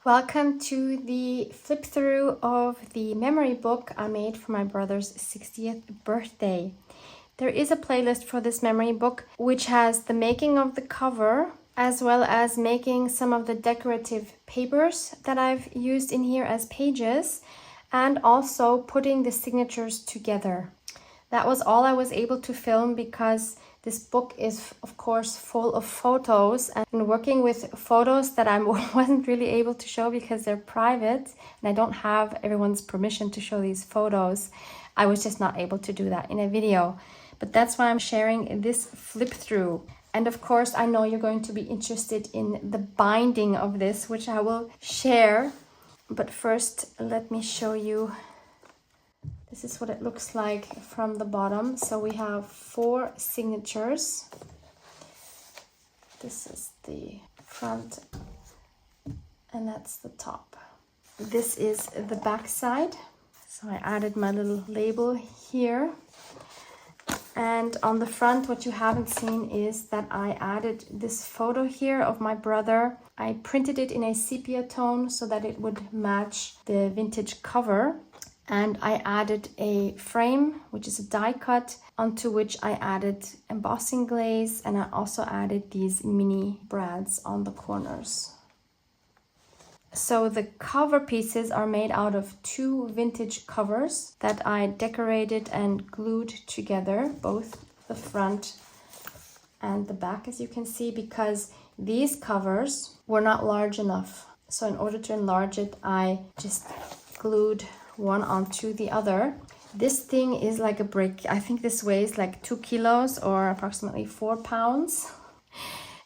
Welcome to the flip through of the memory book I made for my brother's 60th birthday. There is a playlist for this memory book which has the making of the cover as well as making some of the decorative papers that I've used in here as pages and also putting the signatures together. That was all I was able to film because this book is, of course, full of photos, and working with photos that I wasn't really able to show because they're private and I don't have everyone's permission to show these photos. I was just not able to do that in a video. But that's why I'm sharing this flip through. And of course, I know you're going to be interested in the binding of this, which I will share. But first, let me show you. This is what it looks like from the bottom. So we have 4 signatures. This is the front and that's the top. This is the back side. So I added my little label here. And on the front, what you haven't seen is that I added this photo here of my brother. I printed it in a sepia tone so that it would match the vintage cover. And I added a frame, which is a die cut, onto which I added embossing glaze, and I also added these mini brads on the corners. So the cover pieces are made out of 2 vintage covers that I decorated and glued together, both the front and the back, as you can see, because these covers were not large enough. So in order to enlarge it, I just glued one onto the other. This thing is like a brick. I think this weighs like 2 kilos or approximately 4 pounds.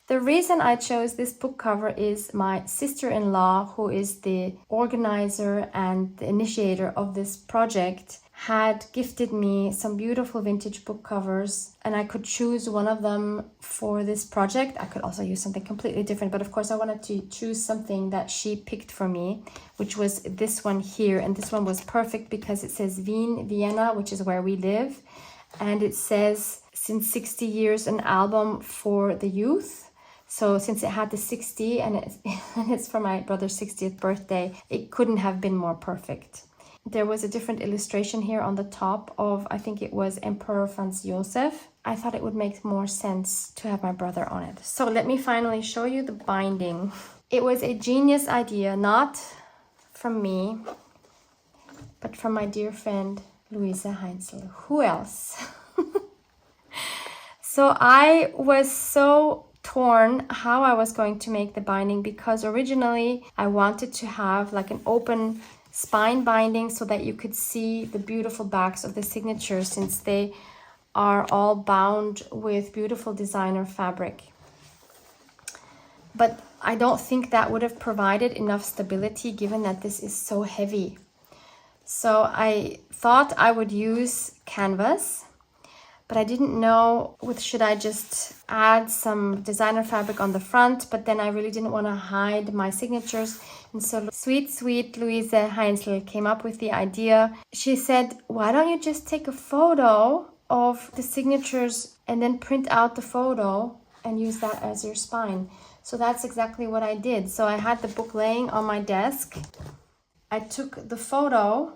The reason I chose this book cover is my sister-in-law, who is the organizer and the initiator of this project, had gifted me some beautiful vintage book covers, and I could choose one of them for this project. I could also use something completely different, but of course I wanted to choose something that she picked for me, which was this one here. And this one was perfect because it says Wien, Vienna, which is where we live. And it says, since 60 years, an album for the youth. So since it had the 60 and it's for my brother's 60th birthday, it couldn't have been more perfect. There was a different illustration here on the top of, I think it was Emperor Franz Josef. I thought it would make more sense to have my brother on it. So let me finally show you the binding. It was a genius idea, not from me, but from my dear friend, Luise Heinzel. Who else? So I was so torn how I was going to make the binding, because originally I wanted to have like an open spine binding so that you could see the beautiful backs of the signatures, since they are all bound with beautiful designer fabric. But I don't think that would have provided enough stability given that this is so heavy. So I thought I would use canvas, but I didn't know should I just add some designer fabric on the front, but then I really didn't want to hide my signatures. And so sweet Luise Heinzel came up with the idea. She said, why don't you just take a photo of the signatures and then print out the photo and use that as your spine? So that's exactly what I did. So I had the book laying on my desk. I took the photo,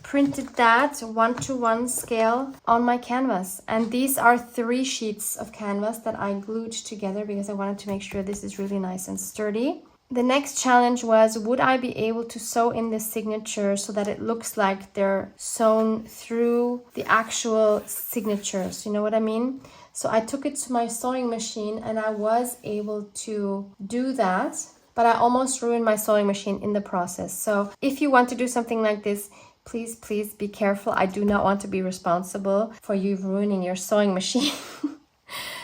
printed that 1:1 scale on my canvas, and these are 3 sheets of canvas that I glued together because I wanted to make sure this is really nice and sturdy. The next challenge was, would I be able to sew in the signature so that it looks like they're sewn through the actual signatures? You know what I mean? So I took it to my sewing machine and I was able to do that, but I almost ruined my sewing machine in the process. So if you want to do something like this, please be careful. I do not want to be responsible for you ruining your sewing machine.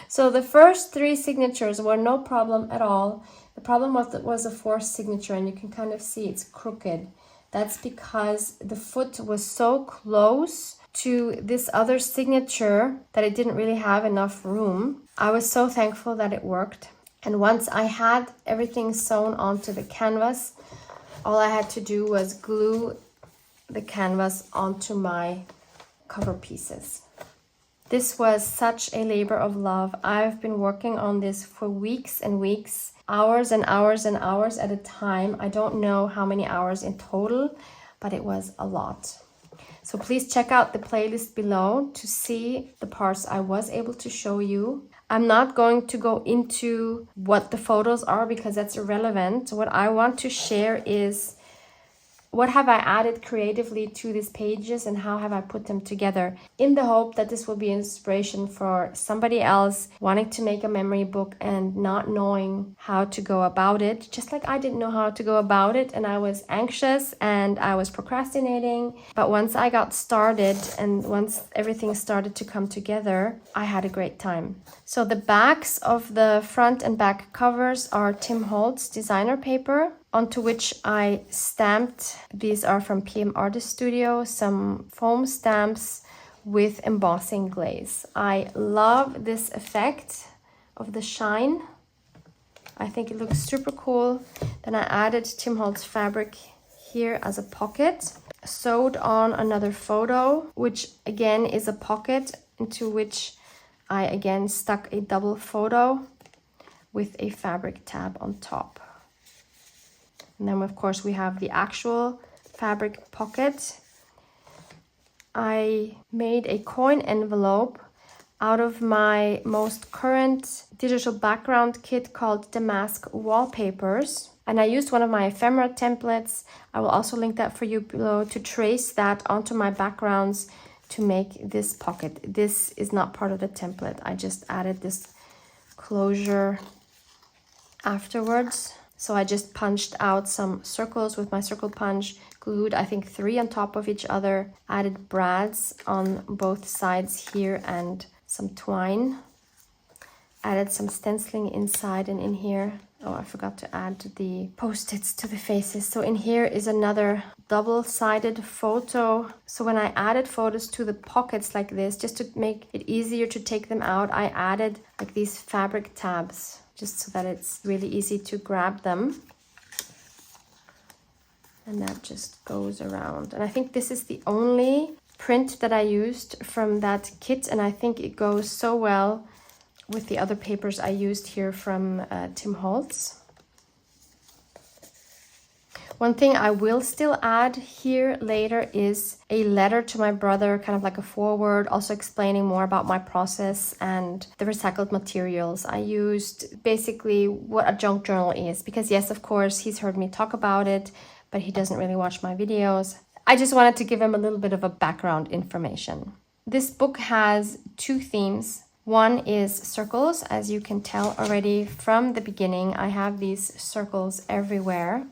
So the first 3 signatures were no problem at all. The problem was the 4th signature, and you can kind of see it's crooked. That's because the foot was so close to this other signature that it didn't really have enough room. I was so thankful that it worked. And once I had everything sewn onto the canvas, all I had to do was glue the canvas onto my cover pieces. This was such a labor of love. I've been working on this for weeks and weeks, hours and hours and hours at a time. I don't know how many hours in total, but it was a lot. So please check out the playlist below to see the parts I was able to show you. I'm not going to go into what the photos are because that's irrelevant. What I want to share is what have I added creatively to these pages and how have I put them together, in the hope that this will be inspiration for somebody else wanting to make a memory book and not knowing how to go about it, just like I didn't know how to go about it, and I was anxious and I was procrastinating. But once I got started and once everything started to come together, I had a great time. So the backs of the front and back covers are Tim Holtz designer paper, onto which I stamped. These are from PM Artist Studio, some foam stamps with embossing glaze. I love this effect of the shine. I think it looks super cool. Then I added Tim Holtz fabric here as a pocket, sewed on another photo, which again is a pocket into which I again stuck a double photo with a fabric tab on top. And then of course we have the actual fabric pocket. I made a coin envelope out of my most current digital background kit called Damask Wallpapers. And I used one of my ephemera templates. I will also link that for you below to trace that onto my backgrounds to make this pocket. This is not part of the template. I just added this closure afterwards. So I just punched out some circles with my circle punch, glued I think 3 on top of each other, added brads on both sides here and some twine, added some stenciling inside and in here. Oh, I forgot to add the post-its to the faces. So in here is another double-sided photo. So when I added photos to the pockets like this, just to make it easier to take them out, I added like these fabric tabs, just so that it's really easy to grab them. And that just goes around. And I think this is the only print that I used from that kit, and I think it goes so well with the other papers I used here from Tim Holtz. One thing I will still add here later is a letter to my brother, kind of like a foreword, also explaining more about my process and the recycled materials I used, basically what a junk journal is. Because yes, of course, he's heard me talk about it, but he doesn't really watch my videos. I just wanted to give him a little bit of a background information. This book has 2 themes. One is circles, as you can tell already from the beginning. I have these circles everywhere.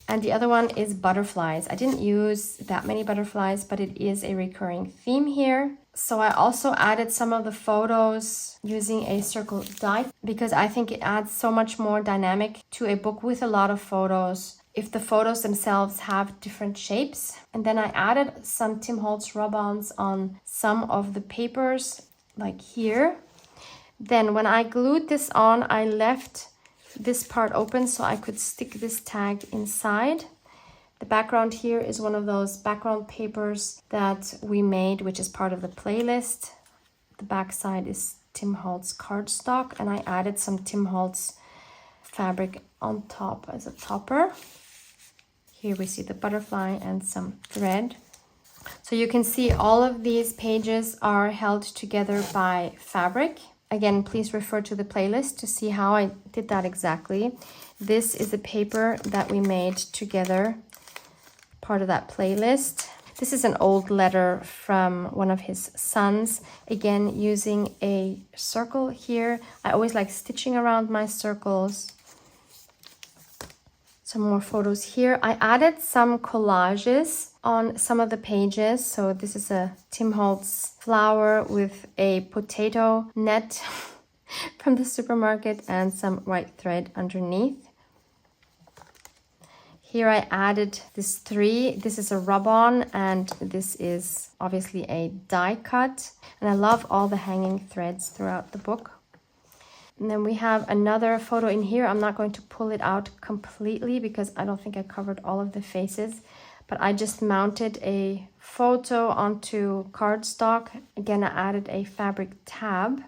And the other one is butterflies. I didn't use that many butterflies, but it is a recurring theme here. So I also added some of the photos using a circle die because I think it adds so much more dynamic to a book with a lot of photos if the photos themselves have different shapes. And then I added some Tim Holtz rub-ons on some of the papers, like here. Then when I glued this on, I left this part open so I could stick this tag inside. The background here is one of those background papers that we made, which is part of the playlist. The back side is Tim Holtz cardstock, and I added some Tim Holtz fabric on top as a topper. Here we see the butterfly and some thread. So you can see all of these pages are held together by fabric. Again, please refer to the playlist to see how I did that exactly. This is a paper that we made together, part of that playlist. This is an old letter from one of his sons, again using a circle here. I always like stitching around my circles. Some more photos here. I added some collages on some of the pages. So this is a Tim Holtz flower with a potato net from the supermarket and some white thread underneath. Here I added this 3. This is a rub-on and this is obviously a die cut. And I love all the hanging threads throughout the book. And then we have another photo in here. I'm not going to pull it out completely because I don't think I covered all of the faces. but I just mounted a photo onto cardstock. Again, I added a fabric tab.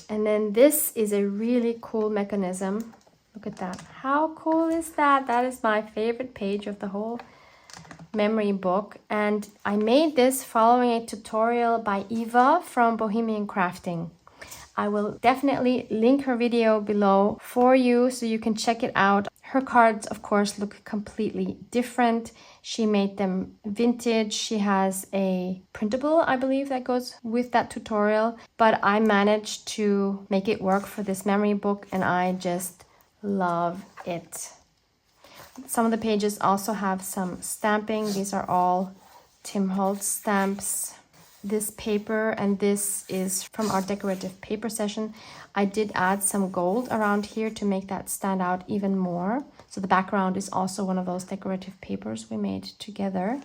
And then this is a really cool mechanism. Look at that. How cool is that? That is my favorite page of the whole memory book. And I made this following a tutorial by Eva from Bohemian Crafting. I will definitely link her video below for you so you can check it out. Her cards, of course, look completely different. She made them vintage. She has a printable, I believe, that goes with that tutorial. But I managed to make it work for this memory book and I just love it. Some of the pages also have some stamping. These are all Tim Holtz stamps. This paper, and this is from our decorative paper session. I did add some gold around here to make that stand out even more. So the background is also one of those decorative papers we made together.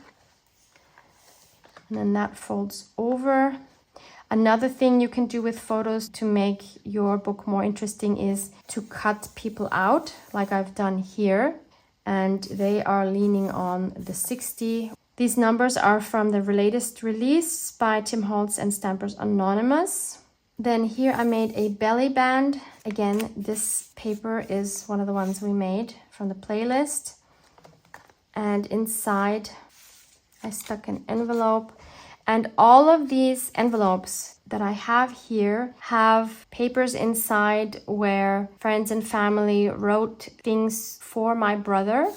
And then that folds over. Another thing you can do with photos to make your book more interesting is to cut people out, like I've done here. And they are leaning on the 60. These numbers are from the latest release by Tim Holtz and Stampers Anonymous. Then here I made a belly band. Again, this paper is one of the ones we made from the playlist. And inside I stuck an envelope. And all of these envelopes that I have here have papers inside where friends and family wrote things for my brother.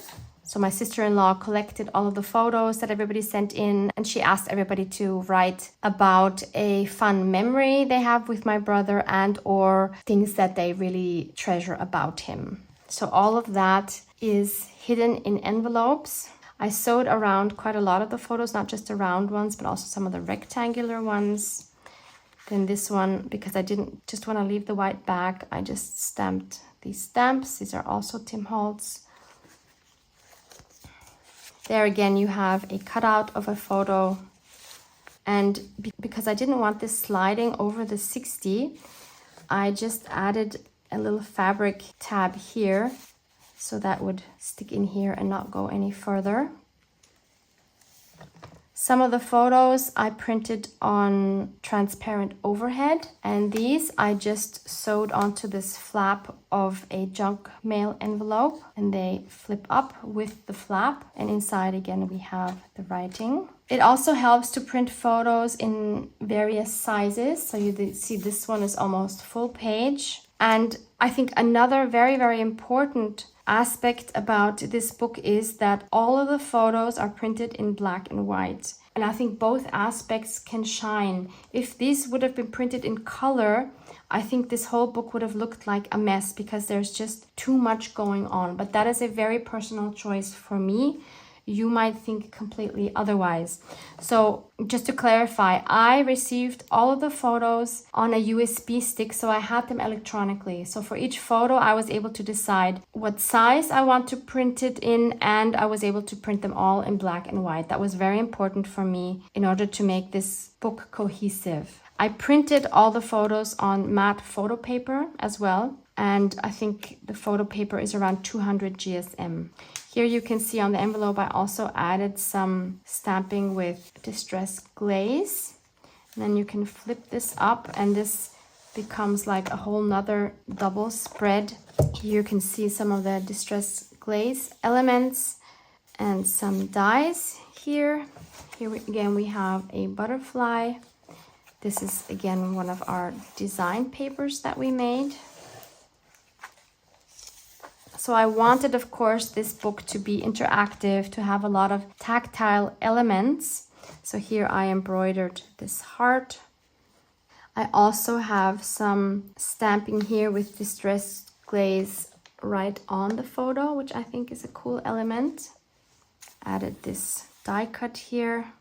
So my sister-in-law collected all of the photos that everybody sent in, and she asked everybody to write about a fun memory they have with my brother and or things that they really treasure about him. So all of that is hidden in envelopes. I sewed around quite a lot of the photos, not just the round ones, but also some of the rectangular ones. Then this one, because I didn't just want to leave the white back, I just stamped these stamps. These are also Tim Holtz. There again, you have a cutout of a photo. And because I didn't want this sliding over the 60, I just added a little fabric tab here. So that would stick in here and not go any further. Some of the photos I printed on transparent overhead, and these I just sewed onto this flap of a junk mail envelope, and they flip up with the flap, and inside again we have the writing. It also helps to print photos in various sizes, so you see this one is almost full page. And I think another very, very important aspect about this book is that all of the photos are printed in black and white. And I think both aspects can shine. If these would have been printed in color, I think this whole book would have looked like a mess because there's just too much going on. But that is a very personal choice for me. You might think completely otherwise. So just to clarify, I received all of the photos on a USB stick, so I had them electronically. So for each photo, I was able to decide what size I want to print it in, and I was able to print them all in black and white. That was very important for me in order to make this book cohesive. I printed all the photos on matte photo paper as well, and I think the photo paper is around 200 GSM. Here you can see on the envelope I also added some stamping with distress glaze. And then you can flip this up and this becomes like a whole nother double spread. Here you can see some of the distress glaze elements and some dies here. Again we have a butterfly. This is again one of our design papers that we made. So I wanted, of course, this book to be interactive, to have a lot of tactile elements. So here I embroidered this heart. I also have some stamping here with distress glaze right on the photo, which I think is a cool element. Added this die cut here.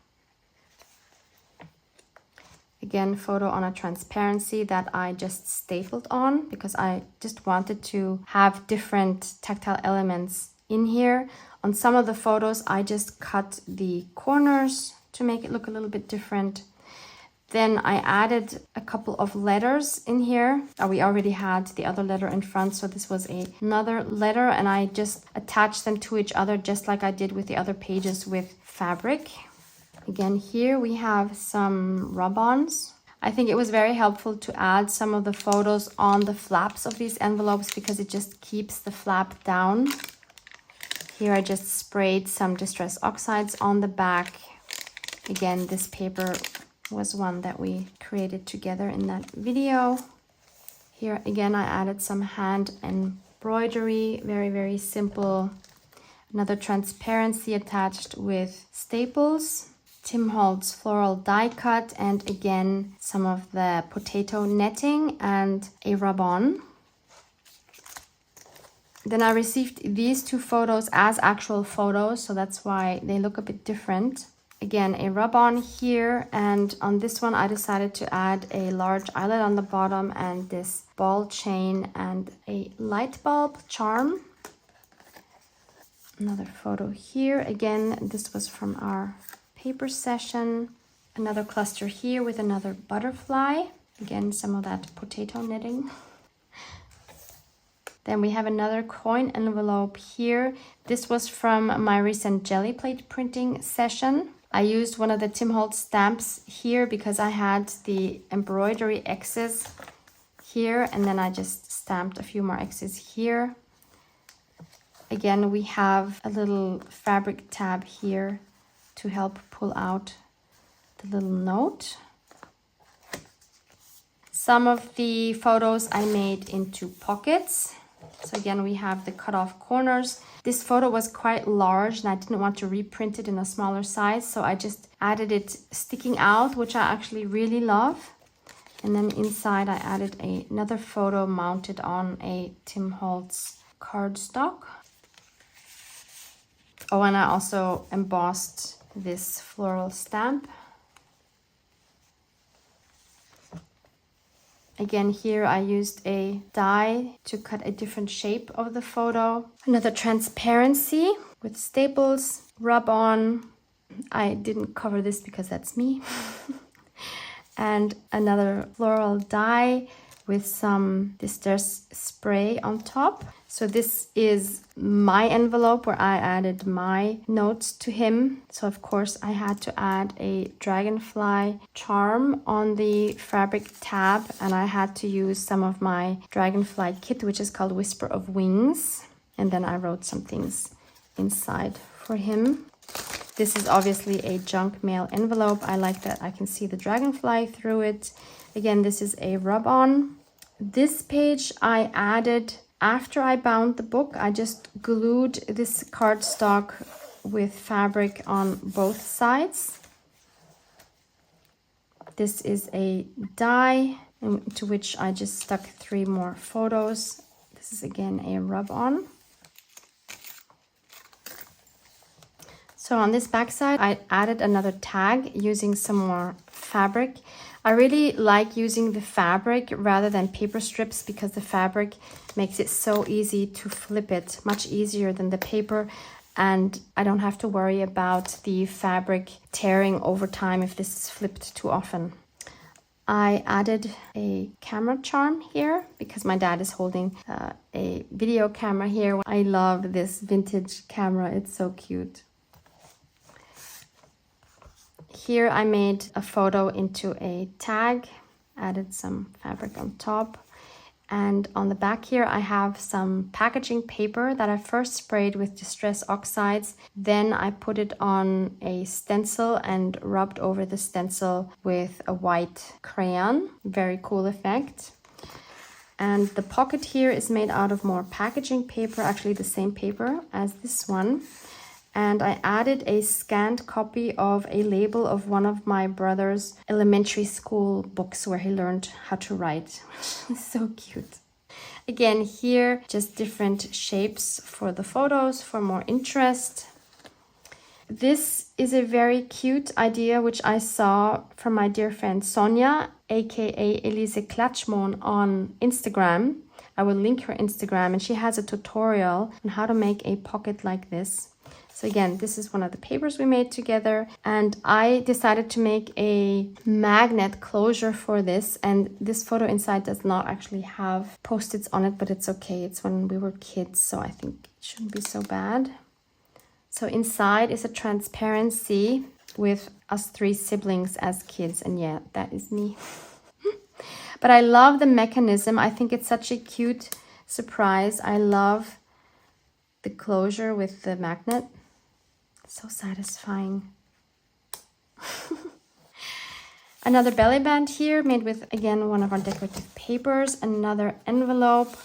Again, photo on a transparency that I just stapled on because I just wanted to have different tactile elements in here. On some of the photos, I just cut the corners to make it look a little bit different. Then I added a couple of letters in here. We already had the other letter in front, so this was another letter, and I just attached them to each other just like I did with the other pages with fabric. Again, here we have some rub-ons. I think it was very helpful to add some of the photos on the flaps of these envelopes because it just keeps the flap down. Here I just sprayed some Distress Oxides on the back. Again, this paper was one that we created together in that video. Here again, I added some hand embroidery, very, very simple. Another transparency attached with staples. Tim Holtz floral die cut, and again some of the potato netting and a rub-on. Then I received these two photos as actual photos, so that's why they look a bit different. Again, a rub-on here, and on this one I decided to add a large eyelet on the bottom and this ball chain and a light bulb charm. Another photo here. Again, this was from our paper session. Another cluster here with another butterfly. Again, some of that potato knitting. Then we have another coin envelope here. This was from my recent jelly plate printing session. I used one of the Tim Holtz stamps here because I had the embroidery X's here, and then I just stamped a few more X's here. Again, we have a little fabric tab here to help pull out the little note. Some of the photos I made into pockets. So again, we have the cut off corners. This photo was quite large and I didn't want to reprint it in a smaller size, so I just added it sticking out, which I actually really love. And then inside I added another photo mounted on a Tim Holtz cardstock. Oh, and I also embossed this floral stamp. Again, here I used a die to cut a different shape of the photo. Another transparency with staples, rub-on. I didn't cover this because that's me. And another floral die with some Distress spray on top. So this is my envelope where I added my notes to him. So of course I had to add a dragonfly charm on the fabric tab, and I had to use some of my dragonfly kit, which is called Whisper of Wings. And then I wrote some things inside for him. This is obviously a junk mail envelope. I like that I can see the dragonfly through it. Again, this is a rub-on. This page I added after I bound the book. I just glued this cardstock with fabric on both sides. This is a die into which I just stuck 3 more photos. This is again a rub-on. So on this back side, I added another tag using some more fabric. I really like using the fabric rather than paper strips because the fabric makes it so easy to flip it, much easier than the paper, and I don't have to worry about the fabric tearing over time if this is flipped too often. I added a camera charm here because my dad is holding a video camera here. I love this vintage camera, it's so cute. Here I made a photo into a tag, added some fabric on top. And on the back here I have some packaging paper that I first sprayed with Distress Oxides. Then I put it on a stencil and rubbed over the stencil with a white crayon. Very cool effect. And the pocket here is made out of more packaging paper, actually the same paper as this one. And I added a scanned copy of a label of one of my brother's elementary school books where he learned how to write. So cute. Again, here, just different shapes for the photos for more interest. This is a very cute idea which I saw from my dear friend Sonja, aka Elise Klatschmon on Instagram. I will link her Instagram, and she has a tutorial on how to make a pocket like this. So again, this is one of the papers we made together, and I decided to make a magnet closure for this, and this photo inside does not actually have post-its on it, but it's okay. It's when we were kids, so I think it shouldn't be so bad. So inside is a transparency with us 3 siblings as kids, and yeah, that is me. But I love the mechanism. I think it's such a cute surprise. I love the closure with the magnet. So satisfying. Another belly band here made with, again, one of our decorative papers. Another envelope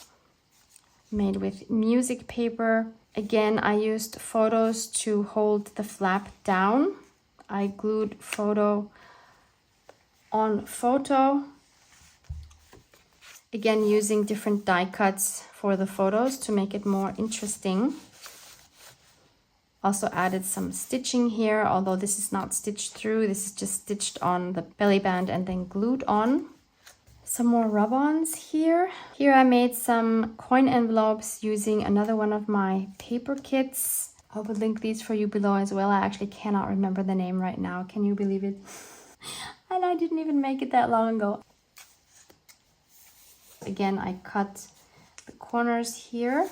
made with music paper. Again, I used photos to hold the flap down. I glued photo on photo. Again, using different die cuts for the photos to make it more interesting. Also added some stitching here, although this is not stitched through. This is just stitched on the belly band and then glued on. Some more rub-ons here. Here I made some coin envelopes using another one of my paper kits. I will link these for you below as well. I actually cannot remember the name right now. Can you believe it? And I didn't even make it that long ago. Again, I cut the corners here.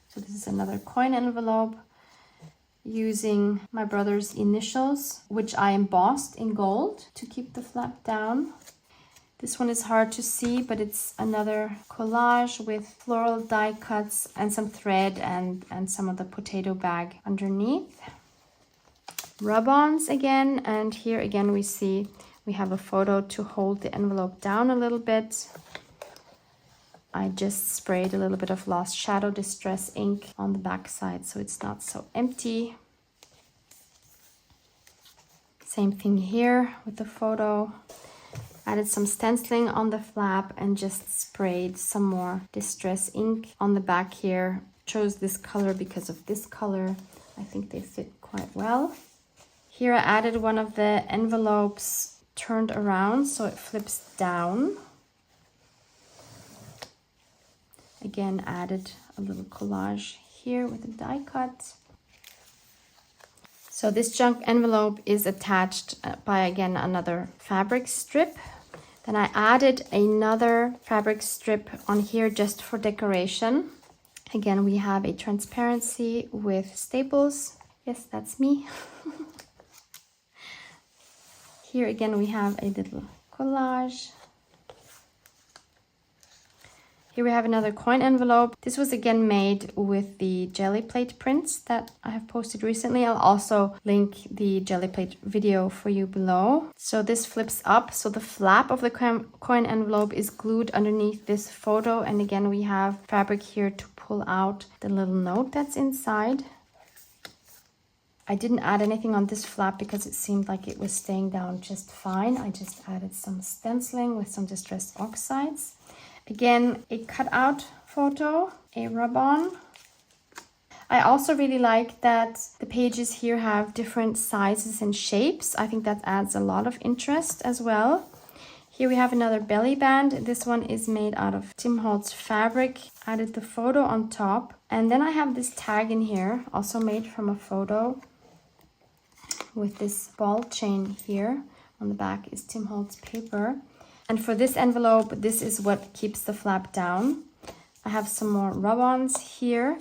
So this is another coin envelope using my brother's initials, which I embossed in gold to keep the flap down. This one is hard to see, but it's another collage with floral die cuts and some thread and some of the potato bag underneath. Rub-ons again, and here again we see we have a photo to hold the envelope down a little bit. I just sprayed a little bit of Lost Shadow Distress ink on the back side so it's not so empty. Same thing here with the photo. Added some stenciling on the flap and just sprayed some more distress ink on the back here. Chose this color because of this color. I think they fit quite well. Here I added one of the envelopes turned around so it flips down. Again, added a little collage here with a die cut. So this junk envelope is attached by, again, another fabric strip. Then I added another fabric strip on here just for decoration. Again, we have a transparency with staples. Yes, that's me. Here again, we have a little collage. Here we have another coin envelope. This was again made with the jelly plate prints that I have posted recently. I'll also link the jelly plate video for you below. So this flips up. So the flap of the coin envelope is glued underneath this photo. And again, we have fabric here to pull out the little note that's inside. I didn't add anything on this flap because it seemed like it was staying down just fine. I just added some stenciling with some distressed oxides. Again, a cutout photo, a rub-on. I also really like that the pages here have different sizes and shapes. I think that adds a lot of interest as well. Here we have another belly band. This one is made out of Tim Holtz fabric. Added the photo on top. And then I have this tag in here, also made from a photo with this ball chain here. On the back is Tim Holtz paper. And for this envelope, this is what keeps the flap down. I have some more rub-ons here.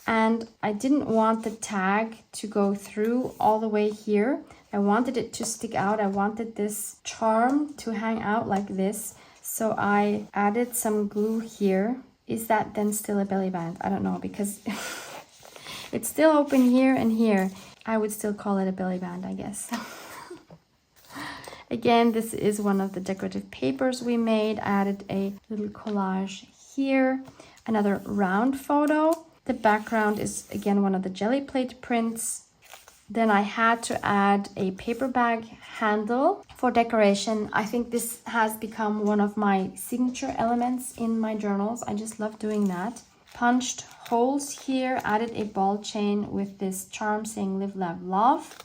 And I didn't want the tag to go through all the way here. I wanted it to stick out. I wanted this charm to hang out like this. So I added some glue here. Is that then still a belly band? I don't know, because it's still open here and here. I would still call it a belly band, I guess. Again, this is one of the decorative papers we made. I added a little collage here. Another round photo. The background is, again, one of the jelly plate prints. Then I had to add a paper bag handle for decoration. I think this has become one of my signature elements in my journals. I just love doing that. Punched holes here. Added a ball chain with this charm saying live, laugh, love.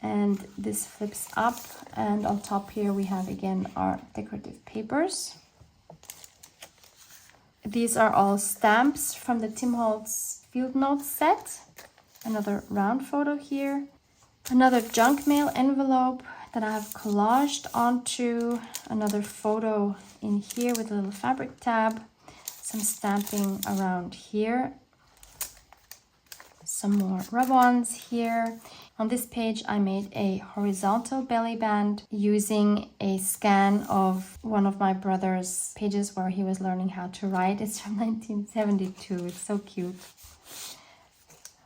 And this flips up, and on top here we have again our decorative papers. These are all stamps from the Tim Holtz Field Notes set. Another round photo here. Another junk mail envelope that I have collaged onto. Another photo in here with a little fabric tab. Some stamping around here. Some more rub-ons here. On this page, I made a horizontal belly band using a scan of one of my brother's pages where he was learning how to write. It's from 1972. It's so cute.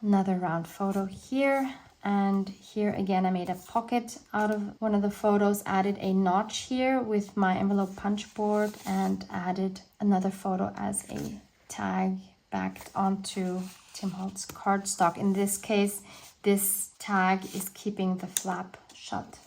Another round photo here. And here again, I made a pocket out of one of the photos, added a notch here with my envelope punch board, and added another photo as a tag backed onto Tim Holtz cardstock. In this case, this tag is keeping the flap shut.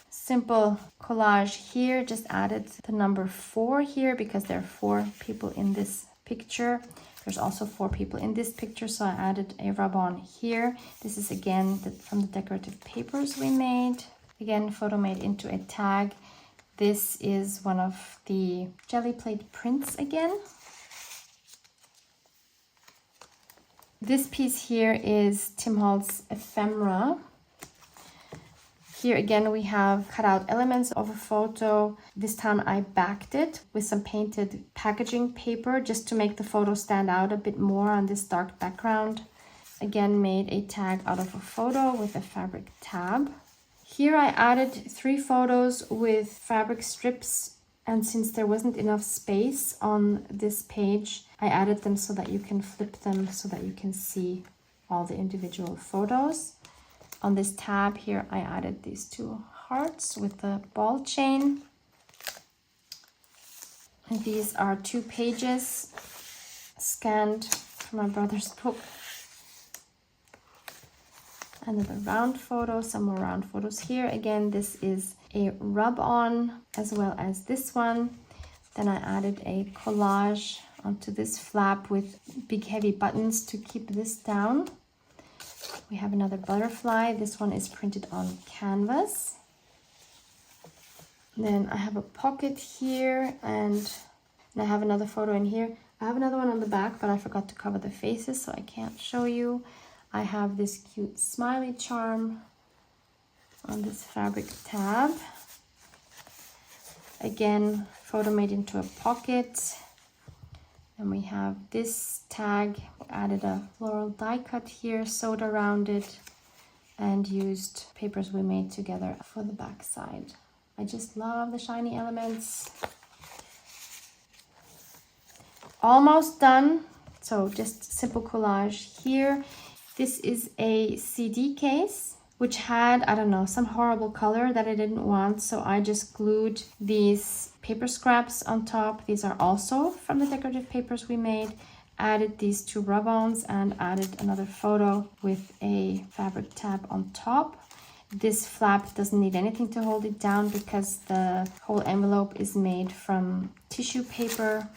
Simple collage here, just added the number 4 here because there are 4 people in this picture. There's also 4 people in this picture, so I added a rub-on here. This is again from the decorative papers we made. Again, photo made into a tag. This is one of the jelly plate prints again. This piece here is Tim Holtz ephemera. Here again we have cut out elements of a photo. This time I backed it with some painted packaging paper just to make the photo stand out a bit more on this dark background. Again, made a tag out of a photo with a fabric tab. Here I added 3 photos with fabric strips, and since there wasn't enough space on this page, I added them so that you can flip them so that you can see all the individual photos. On this tab here, I added these 2 hearts with the ball chain. And these are 2 pages scanned from my brother's book. Another round photo, some more round photos here. Again, this is a rub-on as well as this one. Then I added a collage onto this flap with big heavy buttons to keep this down. We have another butterfly. This one is printed on canvas. Then I have a pocket here, and I have another photo in here. I have another one on the back, but I forgot to cover the faces, so I can't show you. I have this cute smiley charm on this fabric tab. Again, photo made into a pocket. And we have this tag, added a floral die cut here, sewed around it, and used papers we made together for the back side. I just love the shiny elements. Almost done. So just simple collage here. This is a CD case, which had, I don't know, some horrible color that I didn't want. So I just glued these paper scraps on top. These are also from the decorative papers we made. Added these 2 rub-ons and added another photo with a fabric tab on top. This flap doesn't need anything to hold it down because the whole envelope is made from tissue paper.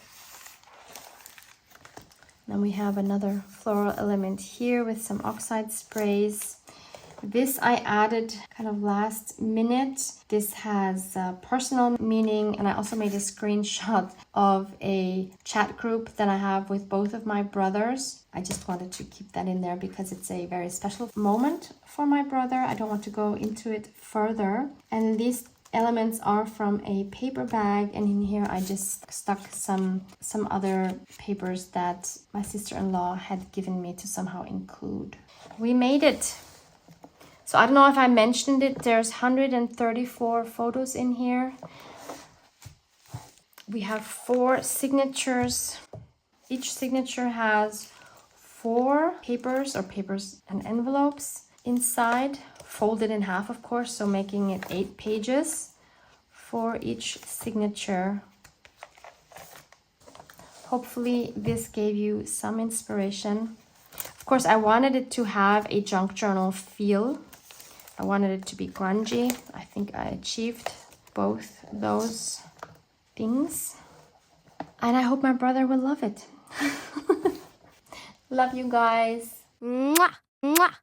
Then we have another floral element here with some oxide sprays. This I added kind of last minute. This has personal meaning, and I also made a screenshot of a chat group that I have with both of my brothers. I just wanted to keep that in there because it's a very special moment for my brother. I don't want to go into it further. And these elements are from a paper bag, and in here I just stuck some other papers that my sister-in-law had given me to somehow include. We made it. So I don't know if I mentioned it, there's 134 photos in here. We have 4 signatures. Each signature has 4 papers and envelopes inside, folded in half, of course, so making it 8 pages for each signature. Hopefully this gave you some inspiration. Of course, I wanted it to have a junk journal feel. I wanted it to be grungy. I think I achieved both those things. And I hope my brother will love it. Love you guys. Mwah, mwah.